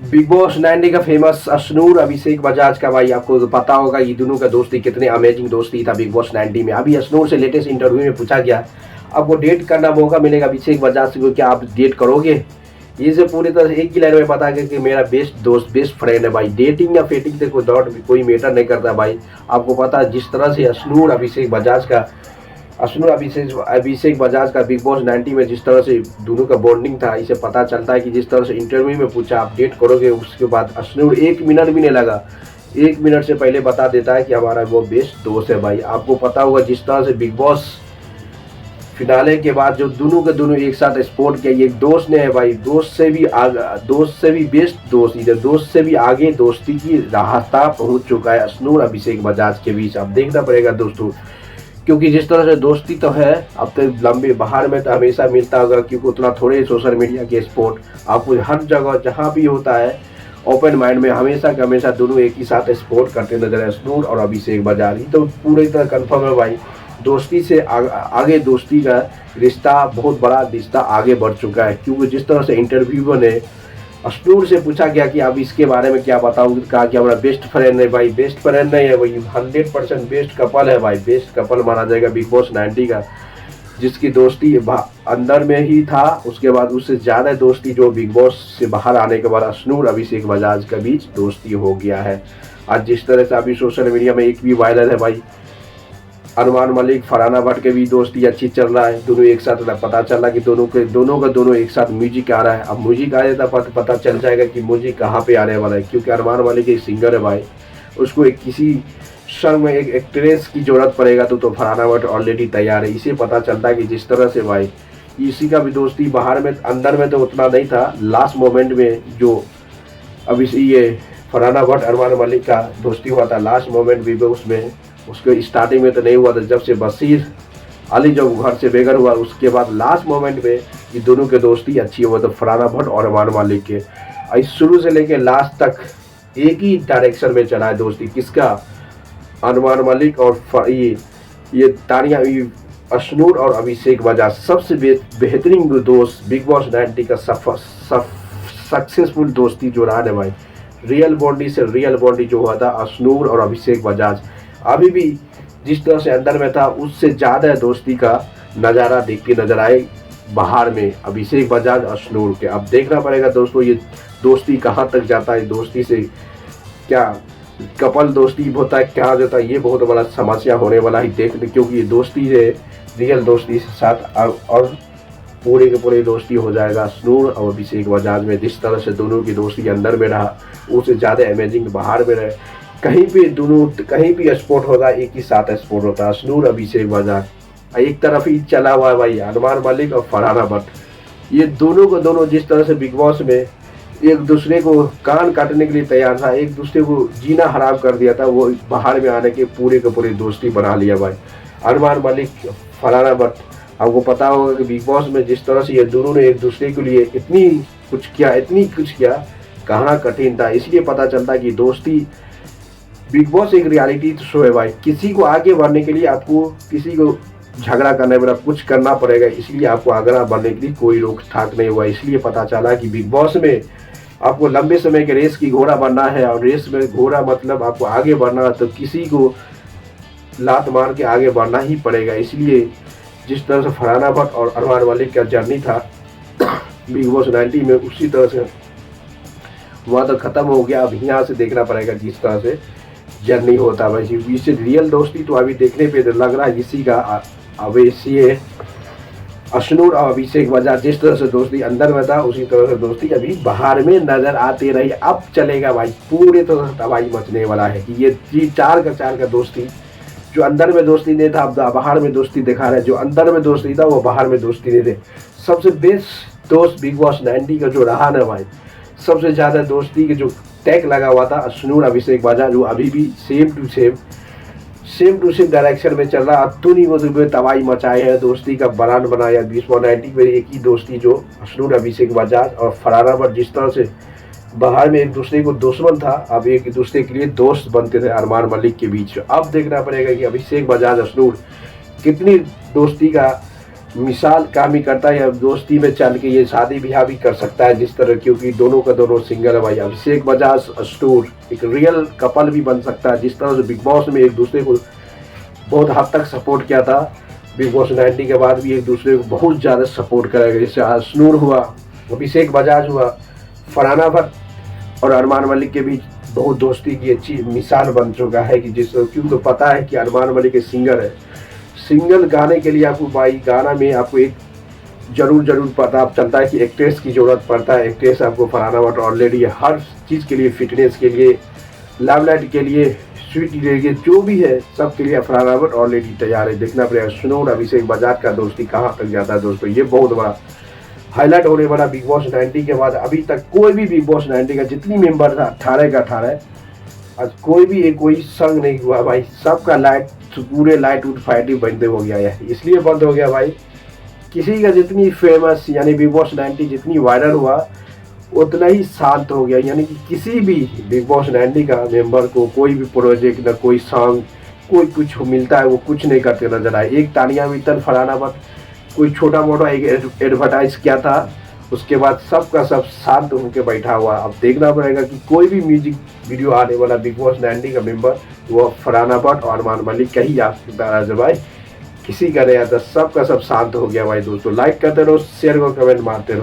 Big boss 90 का famous Ashnoor अभिषेक बजाज का भाई आपको तो पता होगा ये दोनों का दोस्ती कितने अमेजिंग दोस्ती था बिग बॉस 90 में। अभी अशनूर से लेटेस्ट इंटरव्यू में पूछा गया आपको डेट करना मौका मिलेगा अभिषेक बजाज से, क्या आप डेट करोगे? ये से पूरी तरह से एक ही लाइन में बता गया कि मेरा बेस्ट दोस्त बेस्ट फ्रेंड है भाई। डेटिंग या फेटिंग से कोई मैटर नहीं करता भाई। आपको पता है जिस तरह से अशनूर अभिषेक बजाज का बिग बॉस 90 में जिस तरह से दोनों का बॉन्डिंग था, इसे पता चलता है कि जिस तरह से इंटरव्यू में पूछा आप डेट करोगे, उसके बाद अशनूर 1 मिनट भी नहीं लगा, 1 मिनट से पहले बता देता है कि हमारा वो बेस्ट दोस्त है भाई। आपको पता होगा जिस तरह से बिग बॉस फिनाले के बाद जो दोनों के दोनों एक साथ स्पोर्ट किया, ये दोस्त ने है भाई, दोस्त से भी बेस्ट दोस्त, इधर दोस्त से भी आगे दोस्ती की रास्ता पहुंच चुका है अशनूर अभिषेक बजाज के बीच। अब देखना पड़ेगा दोस्तों, क्योंकि जिस तरह से दोस्ती तो है अब तक लंबे बाहर में तो हमेशा मिलता होगा, क्योंकि उतना थोड़े सोशल मीडिया के स्पोर्ट आपको हर जगह जहाँ भी होता है ओपन माइंड में हमेशा के हमेशा दोनों एक ही साथ सपोर्ट करते नजर है अशनूर और अभिषेक बजाज। तो पूरी तरह कन्फर्म है भाई, दोस्ती से आगे दोस्ती का रिश्ता, बहुत बड़ा रिश्ता आगे बढ़ चुका है। क्योंकि जिस तरह से इंटरव्यूअर ने अशनूर से पूछा गया कि अब इसके बारे में क्या बताऊँ, कहा कि हमारा बेस्ट फ्रेंड है भाई। बेस्ट फ्रेंड नहीं है भाई, 100% बेस्ट कपल है भाई, बेस्ट कपल माना जाएगा बिग बॉस 90 का, जिसकी दोस्ती अंदर में ही था, उसके बाद उससे ज़्यादा दोस्ती जो बिग बॉस से बाहर आने के बाद अशनूर अभिषेक बजाज के बीच दोस्ती हो गया है। आज जिस तरह से अभी सोशल मीडिया में एक भी वायरल है भाई, अरमान मलिक फरहाना भट्ट के भी दोस्ती अच्छी चल रहा है, दोनों एक साथ, पता चला कि दोनों एक साथ म्यूजिक आ रहा है। अब म्यूजिक आ जाता पता चल जाएगा कि म्यूजिक कहाँ पे आने वाला है, क्योंकि अरमान मलिक एक सिंगर है भाई, उसको एक किसी सॉन्ग में एक एक्ट्रेस की जरूरत पड़ेगा तो फरहाना भट्ट ऑलरेडी तैयार है। इसे पता चलता है कि जिस तरह से भाई इसी का भी दोस्ती बाहर में अंदर में तो उतना नहीं था, लास्ट मोमेंट में जो अब ये फरहाना भट्ट अरमान मलिक का दोस्ती हुआ था लास्ट मोमेंट भी, उसमें उसके स्टार्टिंग में तो नहीं हुआ था, जब से बशीर अली जब घर से बेघर हुआ उसके बाद लास्ट मोमेंट में ये दोनों के दोस्ती अच्छी हुआ। तो फरहाना भट्ट और अरमान मलिक के शुरू से लेकर लास्ट तक एक ही डायरेक्शन में चला है दोस्ती, किसका? अरमान मलिक और ये तानिया अशनूर और अभिषेक बजाज, सबसे बेहतरीन दोस्त बिग बॉस 90 का सक्सेसफुल दोस्ती जो रहा है भाई। रियल बॉन्डी जो हुआ था अशनूर और अभिषेक बजाज, अभी भी जिस तरह से अंदर में था उससे ज़्यादा दोस्ती का नज़ारा देखते नजर आए बाहर में अभिषेक बजाज अशनूर के। अब देखना पड़ेगा दोस्तों ये दोस्ती कहाँ तक जाता है, दोस्ती से क्या कपल दोस्ती होता है, क्या जाता है, ये बहुत बड़ा समस्या होने वाला है देखने, क्योंकि ये दोस्ती है रियल दोस्ती के साथ और पूरे के पूरे दोस्ती हो जाएगा अशनूर और अभिषेक बजाज में। जिस तरह से दोनों की दोस्ती अंदर में रहा उससे ज़्यादा अमेजिंग बाहर में रहे, कहीं भी स्पोर्ट होता है एक ही साथ स्पोर्ट होता है अशनूर अभिषेक बजाज। एक तरफ ही चला हुआ है भाई अरमान मलिक और फरहाना भट्ट, ये दोनों जिस तरह से बिग बॉस में एक दूसरे को कान काटने के लिए तैयार था, एक दूसरे को जीना हराम कर दिया था, वो बाहर में आने के पूरे दोस्ती बना लिया भाई अरमान मलिक फरहाना भट्ट। आपको पता होगा कि बिग बॉस में जिस तरह से ये दोनों ने एक दूसरे के लिए इतनी कुछ किया, कहना कठिन था। इसलिए पता चलता है कि दोस्ती, बिग बॉस एक रियलिटी शो है भाई, किसी को आगे बढ़ने के लिए आपको किसी को झगड़ा करने पड़ेगा, कुछ करना पड़ेगा, इसलिए आपको आगे बढ़ने के लिए कोई रोक ठाक नहीं हुआ। इसलिए पता चला कि बिग बॉस में आपको लंबे समय के रेस की घोड़ा बनना है, और रेस में घोड़ा मतलब आपको आगे बढ़ना है तो किसी को लात मार के आगे बढ़ना ही पड़ेगा। इसलिए जिस तरह से फरहाना भट्ट और अरमान मलिक का जर्नी था बिग बॉस 90 में, उसी तरह से वहाँ तो ख़त्म हो गया। अब यहाँ से देखना पड़ेगा जिस तरह से जर्नी होता है भाई। इससे रियल दोस्ती तो अभी देखने पे लग रहा है इसी का अवैसी अशनूर और अभिषेक बजाज, जिस तरह से दोस्ती अंदर में था उसी तरह से दोस्ती अभी बाहर में नजर आती रही। अब चलेगा भाई, पूरे तो तबाही मचने वाला है कि ये चार का दोस्ती, जो अंदर में दोस्ती नहीं था अब बाहर में दोस्ती दिखा रहा है, जो अंदर में दोस्ती था वो बाहर में दोस्ती नहीं थे। सबसे बेस्ट दोस्त बिग बॉस 90 का जो रहा ना भाई, सबसे ज़्यादा दोस्ती के जो टैग लगा हुआ था अशनूर अभिषेक बजाज, जो अभी भी सेम टू सेम डायरेक्शन में चल रहा। अब तो नहीं वो तबाही मचाए है, दोस्ती का ब्रांड बनाया 2090 में एक ही दोस्ती जो अशनूर अभिषेक बजाज और फरहाना भट्ट, जिस तरह से बाहर में एक दूसरे को दुश्मन था अब एक दूसरे के लिए दोस्त बनते थे अरमान मलिक के बीच। अब देखना पड़ेगा कि अभिषेक बजाज अशनूर कितनी दोस्ती का मिसाल काम ही करता है, या दोस्ती में चल के ये शादी ब्याह भी कर सकता है जिस तरह, क्योंकि दोनों का दोनों सिंगल है भाई। अभिषेक बजाज अस्टूर एक रियल कपल भी बन सकता है, जिस तरह से बिग बॉस में एक दूसरे को बहुत हद तक सपोर्ट किया था, बिग बॉस 90 के बाद भी एक दूसरे को बहुत ज़्यादा सपोर्ट करेगा। जैसे अस्नूर हुआ, अभिषेक बजाज हुआ, फरहाना भट्ट और अरमान मलिक के बीच बहुत दोस्ती की अच्छी मिसाल बन चुका है कि क्योंकि पता है कि अरमान मलिक एक सिंगर है। सिंगल गाने के लिए आपको भाई गाना में आपको एक जरूर पता चलता है कि एक्ट्रेस की ज़रूरत पड़ता है। एक्ट्रेस आपको फरहाना भट्ट ऑलरेडी हर चीज़ के लिए, फिटनेस के लिए, लाइमलाइट के लिए, स्वीट के लिए, जो भी है सब के लिए फरहाना भट्ट ऑलरेडी तैयार है। देखना पड़ेगा सुनो और अभिषेक बजाज का दोस्ती कहाँ तक जाता है दोस्तों। ये बहुत बड़ा हाईलाइट होने वाला बिग बॉस 90 के बाद। अभी तक कोई भी बिग बॉस 90 का जितनी मेंबर था 18 का 18, आज कोई भी एक कोई संग नहीं हुआ भाई। सबका लाइट पूरे लाइट उड फाइटिंग बंद हो गया है। इसलिए बंद हो गया भाई, किसी का जितनी फेमस यानी बिग बॉस 90 जितनी वायरल हुआ उतना ही शांत हो गया। यानी कि किसी भी बिग बॉस 90 का मेंबर को कोई भी प्रोजेक्ट ना कोई सॉन्ग कोई कुछ मिलता है वो कुछ नहीं करते नजर आए। एक तानिया मित्तल फरहाना भट्ट कोई छोटा मोटा एक एडवर्टाइज किया था, उसके बाद सबका सब शांत होकर बैठा हुआ। अब देखना पड़ेगा कि कोई भी म्यूजिक वीडियो आने वाला बिग बॉस 90 का मेंबर वो फरहाना भट्ट और अरमान मलिक का ही आ सकता है भाई, किसी का नहीं आता। सबका सब शांत हो गया भाई। दोस्तों लाइक करते रहो, शेयर और कमेंट मारते रहो।